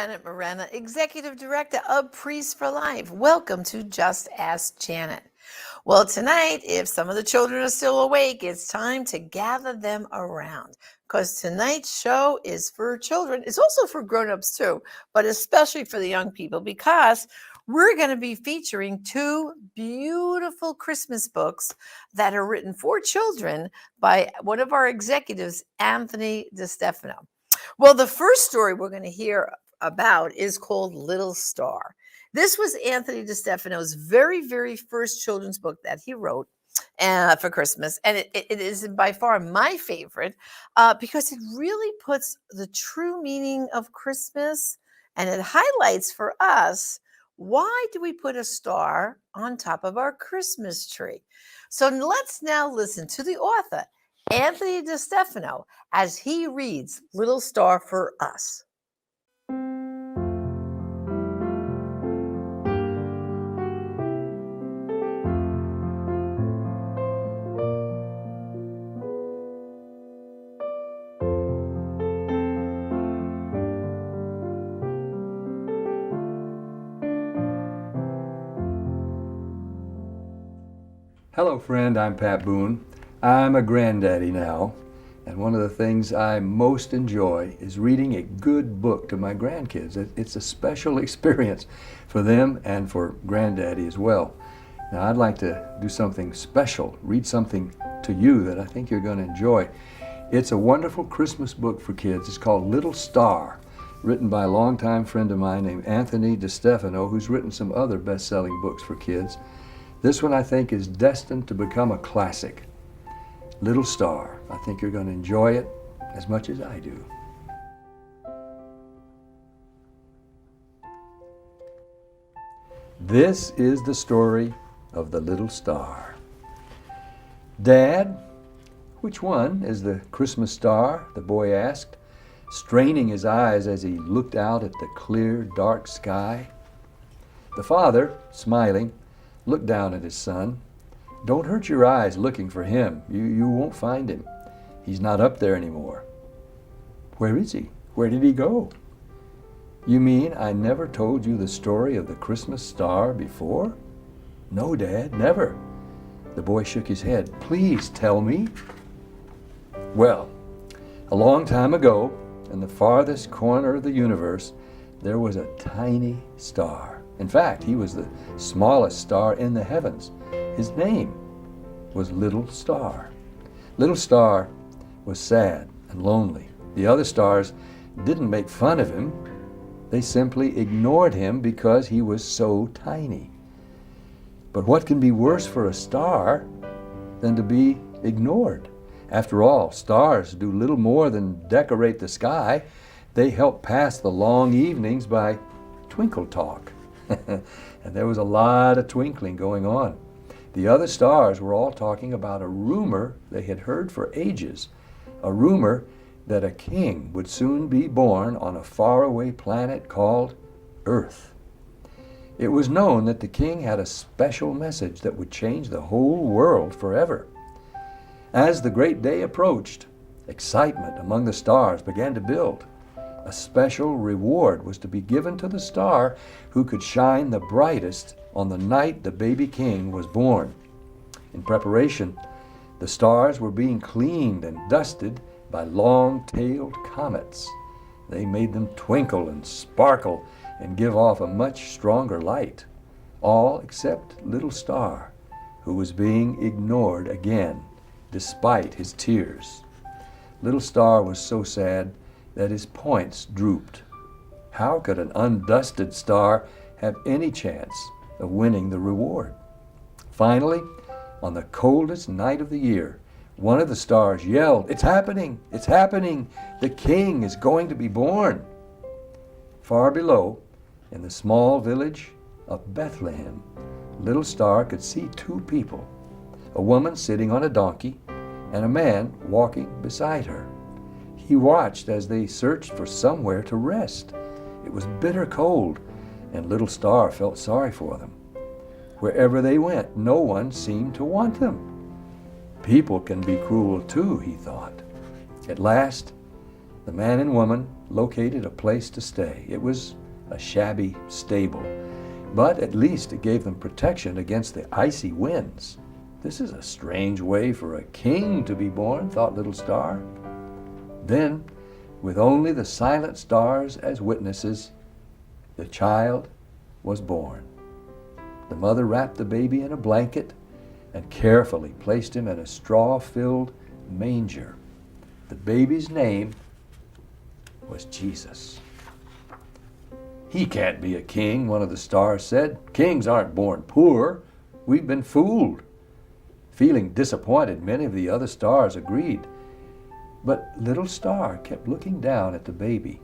Janet Morena, Executive Director of Priests for Life. Welcome to Just Ask Janet. Well, tonight, if some of the children are still awake, it's time to gather them around because tonight's show is for children. It's also for grown-ups too, but especially for the young people because we're going to be featuring two beautiful Christmas books that are written for children by one of our executives, Anthony DeStefano. Well, the first story we're going to hear about is called Little Star. This was Anthony DeStefano's very, very first children's book that he wrote for Christmas. And it is by far my favorite because it really puts the true meaning of Christmas and it highlights for us why do we put a star on top of our Christmas tree. So let's now listen to the author, Anthony DeStefano, as he reads Little Star for us. Hello friend, I'm Pat Boone. I'm a granddaddy now, and one of the things I most enjoy is reading a good book to my grandkids. It's a special experience for them and for granddaddy as well. Now I'd like to do something special, read something to you that I think you're going to enjoy. It's a wonderful Christmas book for kids. It's called Little Star, written by a longtime friend of mine named Anthony DeStefano, who's written some other best-selling books for kids. This one, I think, is destined to become a classic. Little Star. I think you're going to enjoy it as much as I do. This is the story of the little star. Dad, which one is the Christmas star? The boy asked, straining his eyes as he looked out at the clear, dark sky. The father, smiling, looked down at his son. Don't hurt your eyes looking for him. You won't find him. He's not up there anymore. Where is he? Where did he go? You mean I never told you the story of the Christmas star before? No, Dad, never. The boy shook his head. Please tell me. Well, a long time ago, in the farthest corner of the universe, there was a tiny star. In fact, he was the smallest star in the heavens. His name was Little Star. Little Star was sad and lonely. The other stars didn't make fun of him. They simply ignored him because he was so tiny. But what can be worse for a star than to be ignored? After all, stars do little more than decorate the sky. They help pass the long evenings by twinkle talk. And there was a lot of twinkling going on. The other stars were all talking about a rumor they had heard for ages, a rumor that a king would soon be born on a faraway planet called Earth. It was known that the king had a special message that would change the whole world forever. As the great day approached, excitement among the stars began to build. A special reward was to be given to the star who could shine the brightest on the night the baby king was born. In preparation, the stars were being cleaned and dusted by long-tailed comets. They made them twinkle and sparkle and give off a much stronger light, all except Little Star, who was being ignored again, despite his tears. Little Star was so sad that his points drooped. How could an undusted star have any chance of winning the reward? Finally, on the coldest night of the year, one of the stars yelled, "It's happening! It's happening! The king is going to be born!" Far below, in the small village of Bethlehem, Little Star could see two people, a woman sitting on a donkey and a man walking beside her. He watched as they searched for somewhere to rest. It was bitter cold, and Little Star felt sorry for them. Wherever they went, no one seemed to want them. People can be cruel too, he thought. At last, the man and woman located a place to stay. It was a shabby stable, but at least it gave them protection against the icy winds. This is a strange way for a king to be born, thought little Star. Then, with only the silent stars as witnesses, the child was born. The mother wrapped the baby in a blanket and carefully placed him in a straw-filled manger. The baby's name was Jesus. "He can't be a king," one of the stars said. "Kings aren't born poor. We've been fooled." Feeling disappointed, many of the other stars agreed. But little Star kept looking down at the baby.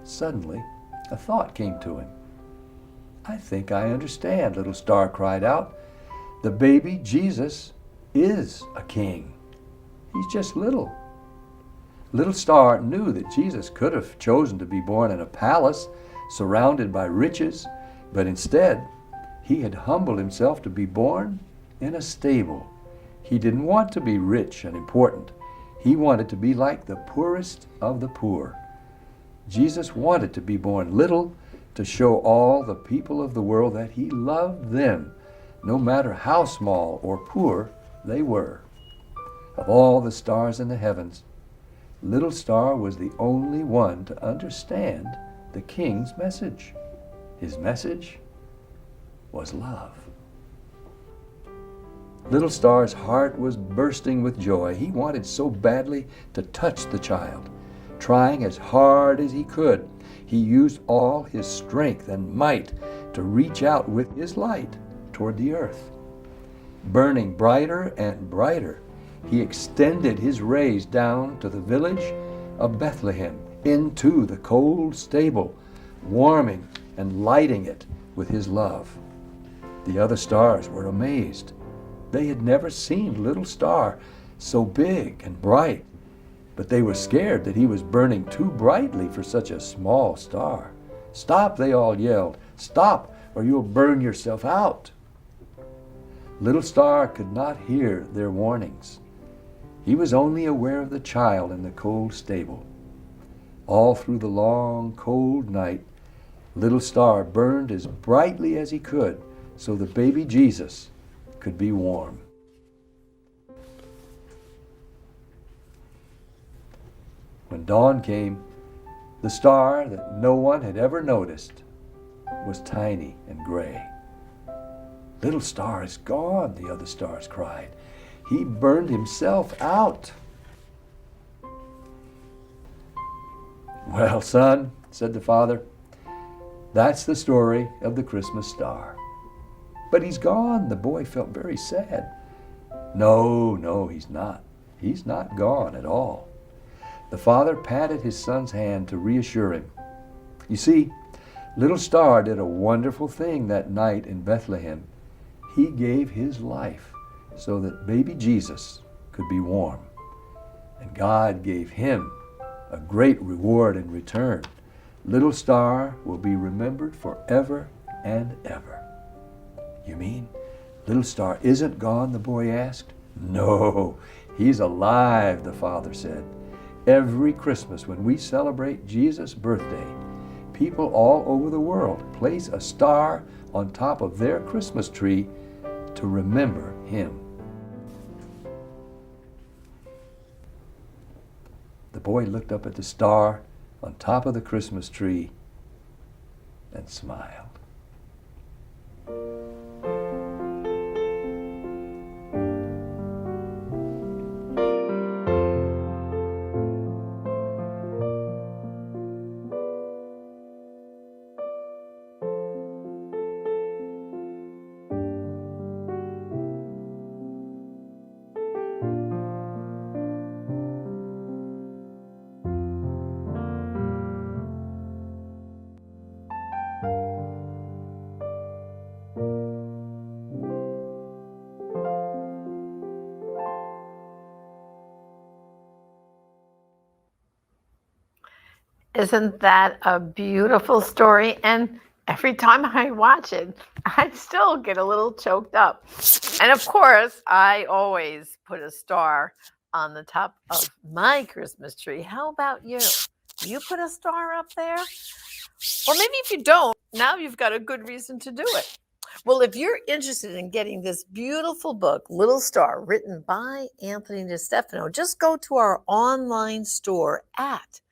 Suddenly, a thought came to him. "I think I understand," little Star cried out. "The baby Jesus is a king. He's just little." Little Star knew that Jesus could have chosen to be born in a palace surrounded by riches, but instead, he had humbled himself to be born in a stable. He didn't want to be rich and important. He wanted to be like the poorest of the poor. Jesus wanted to be born little to show all the people of the world that he loved them, no matter how small or poor they were. Of all the stars in the heavens, little Star was the only one to understand the king's message. His message was love. Little Star's heart was bursting with joy. He wanted so badly to touch the child. Trying as hard as he could, he used all his strength and might to reach out with his light toward the earth. Burning brighter and brighter, he extended his rays down to the village of Bethlehem, into the cold stable, warming and lighting it with his love. The other stars were amazed. They had never seen little Star so big and bright, but they were scared that he was burning too brightly for such a small star. "Stop," they all yelled. "Stop, or you'll burn yourself out." Little Star could not hear their warnings. He was only aware of the child in the cold stable. All through the long, cold night, little Star burned as brightly as he could so the baby Jesus could be warm. When dawn came, the star that no one had ever noticed was tiny and gray. "Little Star is gone," the other stars cried. "He burned himself out." "Well, son," said the father, "that's the story of the Christmas star." "But he's gone." The boy felt very sad. No, he's not. He's not gone at all. The father patted his son's hand to reassure him. You see, little Star did a wonderful thing that night in Bethlehem. He gave his life so that baby Jesus could be warm. And God gave him a great reward in return. Little Star will be remembered forever and ever. "You mean little Star isn't gone?" the boy asked. "No, he's alive," the father said. "Every Christmas when we celebrate Jesus' birthday, people all over the world place a star on top of their Christmas tree to remember him." The boy looked up at the star on top of the Christmas tree and smiled. Isn't that a beautiful story? And every time I watch it, I still get a little choked up. And of course, I always put a star on the top of my Christmas tree. How about you? Do you put a star up there? Or maybe if you don't, now you've got a good reason to do it. Well, if you're interested in getting this beautiful book, Little Star, written by Anthony DeStefano, just go to our online store at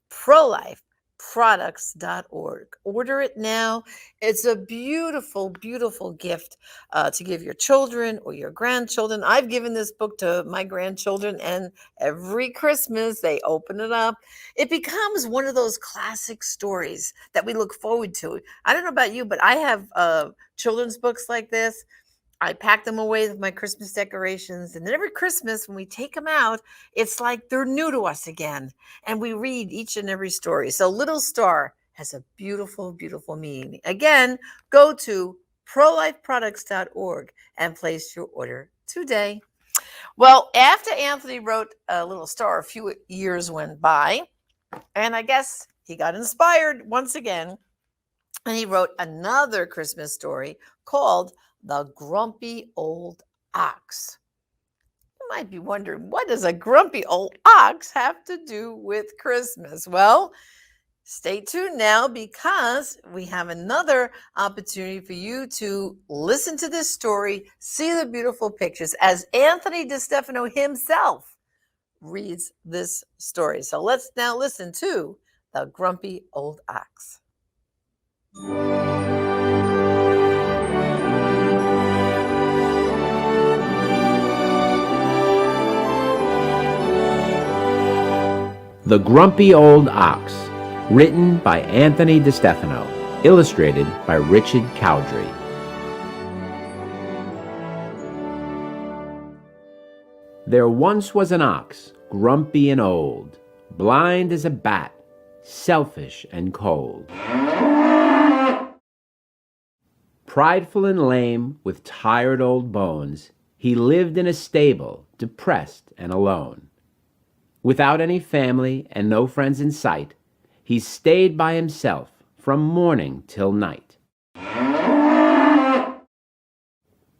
prolifeproducts.org. Order it now. It's a beautiful, beautiful gift to give your children or your grandchildren. I've given this book to my grandchildren, and every Christmas they open it up. It becomes one of those classic stories that we look forward to. I don't know about you, but I have children's books like this. I pack them away with my Christmas decorations. And then every Christmas, when we take them out, it's like they're new to us again. And we read each and every story. So Little Star has a beautiful, beautiful meaning. Again, go to prolifeproducts.org and place your order today. Well, after Anthony wrote a Little Star, a few years went by. And I guess he got inspired once again. And he wrote another Christmas story called The Grumpy Old Ox. You might be wondering, what does a grumpy old ox have to do with Christmas? Well, stay tuned now, because we have another opportunity for you to listen to this story, see the beautiful pictures as Anthony DeStefano himself reads this story. So let's now listen to The Grumpy Old Ox. The Grumpy Old Ox, written by Anthony DeStefano, illustrated by Richard Cowdrey. There once was an ox, grumpy and old, blind as a bat, selfish and cold. Prideful and lame, with tired old bones, he lived in a stable, depressed and alone. Without any family and no friends in sight, he stayed by himself from morning till night.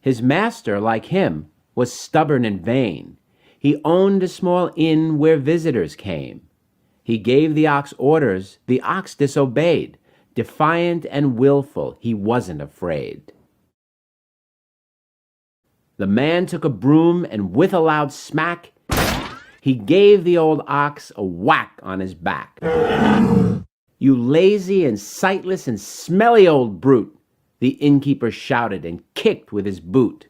His master, like him, was stubborn and vain. He owned a small inn where visitors came. He gave the ox orders, the ox disobeyed. Defiant and willful, he wasn't afraid. The man took a broom, and with a loud smack, he gave the old ox a whack on his back. "You lazy and sightless and smelly old brute," the innkeeper shouted and kicked with his boot.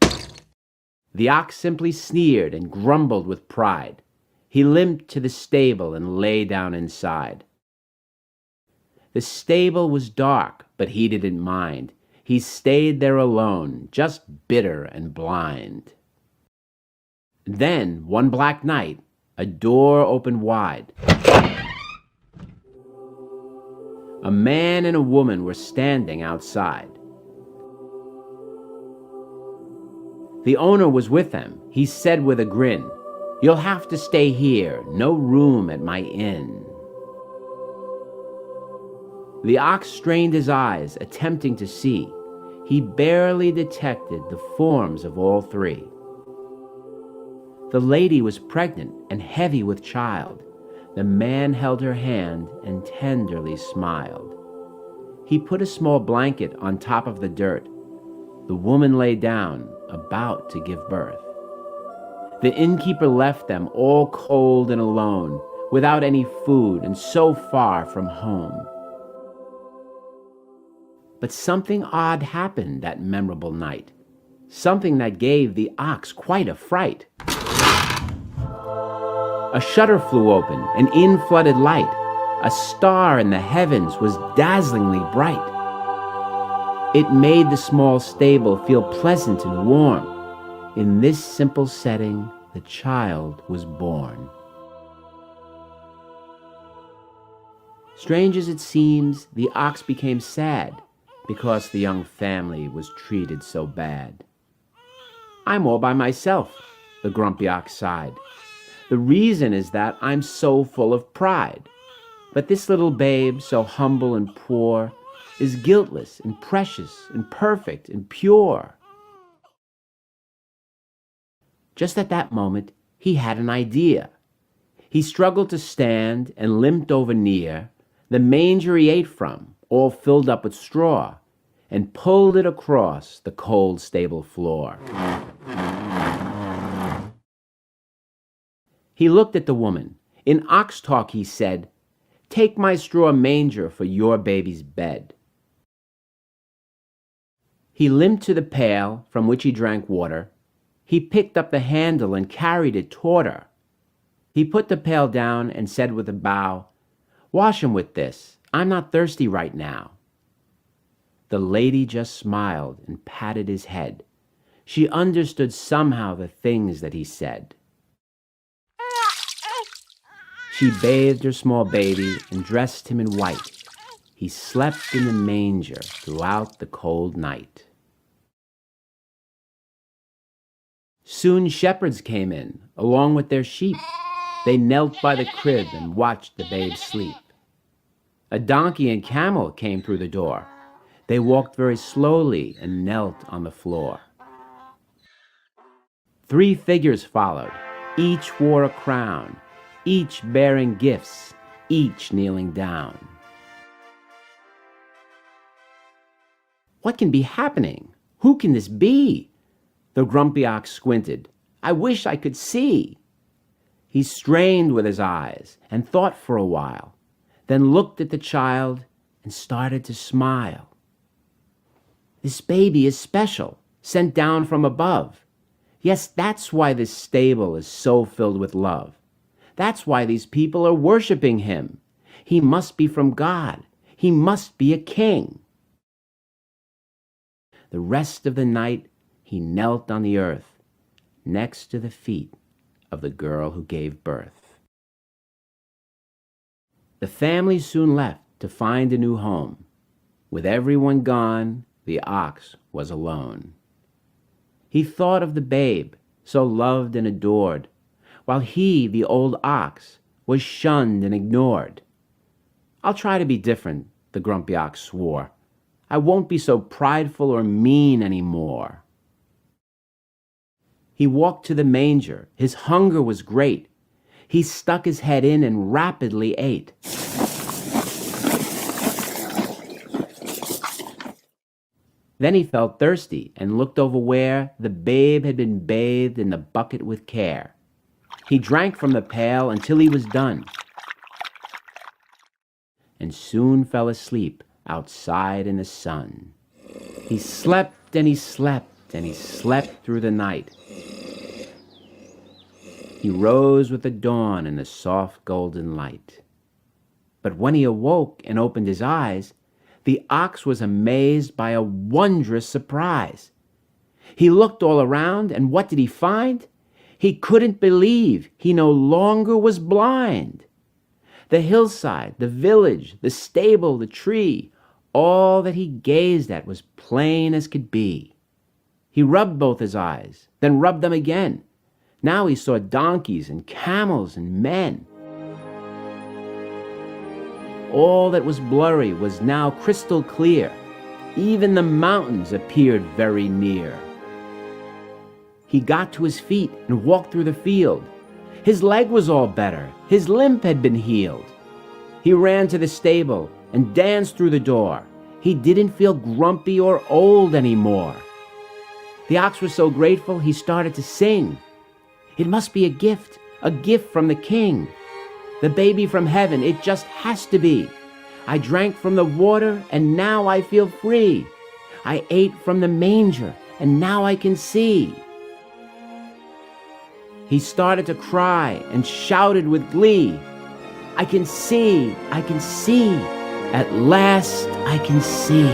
The ox simply sneered and grumbled with pride. He limped to the stable and lay down inside. The stable was dark, but he didn't mind. He stayed there alone, just bitter and blind. Then, one black night, a door opened wide. A man and a woman were standing outside. The owner was with them. He said with a grin, "You'll have to stay here, no room at my inn." The ox strained his eyes, attempting to see. He barely detected the forms of all three. The lady was pregnant and heavy with child. The man held her hand and tenderly smiled. He put a small blanket on top of the dirt. The woman lay down, about to give birth. The innkeeper left them all cold and alone, without any food and so far from home. But something odd happened that memorable night, something that gave the ox quite a fright. A shutter flew open, and in flooded light. A star in the heavens was dazzlingly bright. It made the small stable feel pleasant and warm. In this simple setting, the child was born. Strange as it seems, the ox became sad because the young family was treated so bad. "I'm all by myself," the grumpy ox sighed. "The reason is that I'm so full of pride. But this little babe, so humble and poor, is guiltless and precious and perfect and pure." Just at that moment, he had an idea. He struggled to stand and limped over near the manger he ate from, all filled up with straw, and pulled it across the cold stable floor. He looked at the woman. In ox talk he said, "Take my straw manger for your baby's bed." He limped to the pail from which he drank water. He picked up the handle and carried it toward her. He put the pail down and said with a bow, "Wash him with this. I'm not thirsty right now." The lady just smiled and patted his head. She understood somehow the things that he said. She bathed her small baby and dressed him in white. He slept in the manger throughout the cold night. Soon shepherds came in, along with their sheep. They knelt by the crib and watched the babe sleep. A donkey and camel came through the door. They walked very slowly and knelt on the floor. 3 figures followed. Each wore a crown, each bearing gifts, each kneeling down. What can be happening? Who can this be? The grumpy ox squinted. I wish I could see. He strained with his eyes and thought for a while, then looked at the child and started to smile. This baby is special, sent down from above. Yes, that's why this stable is so filled with love. That's why these people are worshiping him. He must be from God. He must be a king. The rest of the night, he knelt on the earth, next to the feet of the girl who gave birth. The family soon left to find a new home. With everyone gone, the ox was alone. He thought of the babe, so loved and adored, while he, the old ox, was shunned and ignored. I'll try to be different, the grumpy ox swore. I won't be so prideful or mean anymore. He walked to the manger. His hunger was great. He stuck his head in and rapidly ate. Then he felt thirsty and looked over where the babe had been bathed in the bucket with care. He drank from the pail until he was done, and soon fell asleep outside in the sun. He slept and he slept and he slept through the night. He rose with the dawn and the soft golden light. But when he awoke and opened his eyes, the ox was amazed by a wondrous surprise. He looked all around, and what did he find? He couldn't believe he no longer was blind. The hillside, the village, the stable, the tree, all that he gazed at was plain as could be. He rubbed both his eyes, then rubbed them again. Now he saw donkeys and camels and men. All that was blurry was now crystal clear. Even the mountains appeared very near. He got to his feet and walked through the field. His leg was all better. His limp had been healed. He ran to the stable and danced through the door. He didn't feel grumpy or old anymore. The ox was so grateful he started to sing. It must be a gift from the king. The baby from heaven, it just has to be. I drank from the water and now I feel free. I ate from the manger and now I can see. He started to cry and shouted with glee. I can see, at last I can see.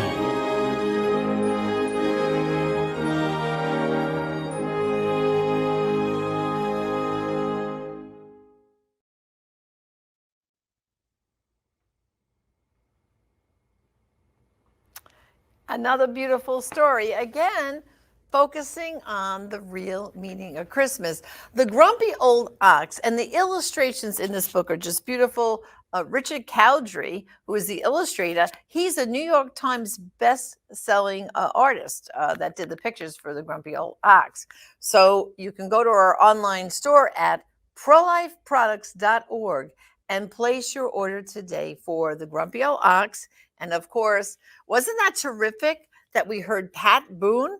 Another beautiful story, again, focusing on the real meaning of Christmas. The Grumpy Old Ox, and the illustrations in this book are just beautiful. Richard Cowdery, who is the illustrator, he's a New York Times best-selling artist that did the pictures for the Grumpy Old Ox. So you can go to our online store at prolifeproducts.org and place your order today for the Grumpy Old Ox. And of course, wasn't that terrific that we heard Pat Boone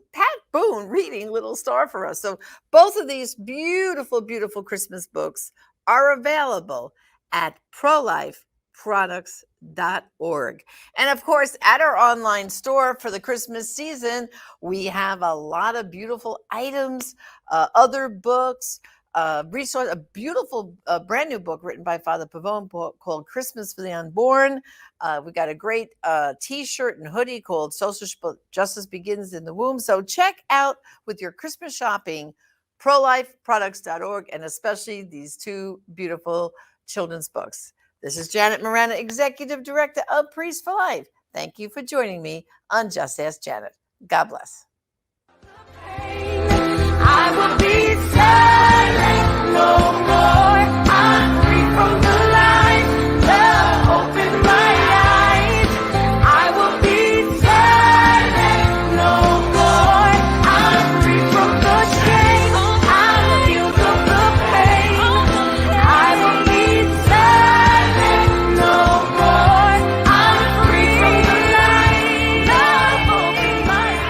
reading Little Star for us? So both of these beautiful, beautiful Christmas books are available at prolifeproducts.org. And of course, at our online store for the Christmas season, we have a lot of beautiful items, other books, resource, a beautiful brand new book written by Father Pavone called Christmas for the Unborn. We got a great t-shirt and hoodie called Social Justice Begins in the Womb. So check out with your Christmas shopping, prolifeproducts.org, and especially these two beautiful children's books. This is Janet Morana, Executive Director of Priests for Life. Thank you for joining me on Just Ask Janet. God bless. I will be silent no more. I'm free from the